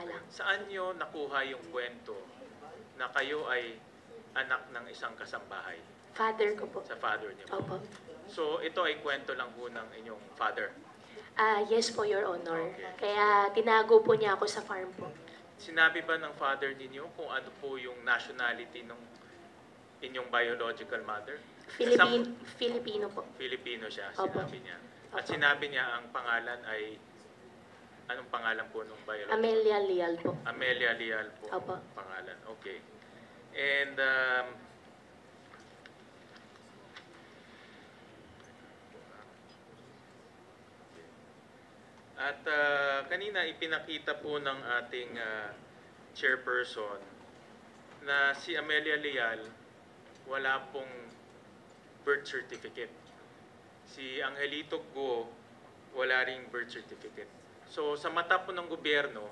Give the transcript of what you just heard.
lang. Saan nyo nakuha yung kwento na kayo ay anak ng isang kasambahay? Father ko po. Sa father niyo po? Opo. So ito ay kwento lang po ng inyong father? Yes po, Your Honor. Okay. Kaya tinago po niya ako sa farm po. Sinabi ba ng father ninyo kung ano po yung nationality ng inyong biological mother? Filipino po. Filipino siya, Opo. sinabi niya. At Opo. sinabi niya ang pangalan ay, anong pangalan po nung biological? Amelia Leal po. Amelia Leal po. Opo. Pangalan. Okay. And kanina ipinakita po ng ating chairperson na si Amelia Leal wala pong birth certificate. Si Angelito Go wala ring birth certificate. So sa mata po ng gobyerno,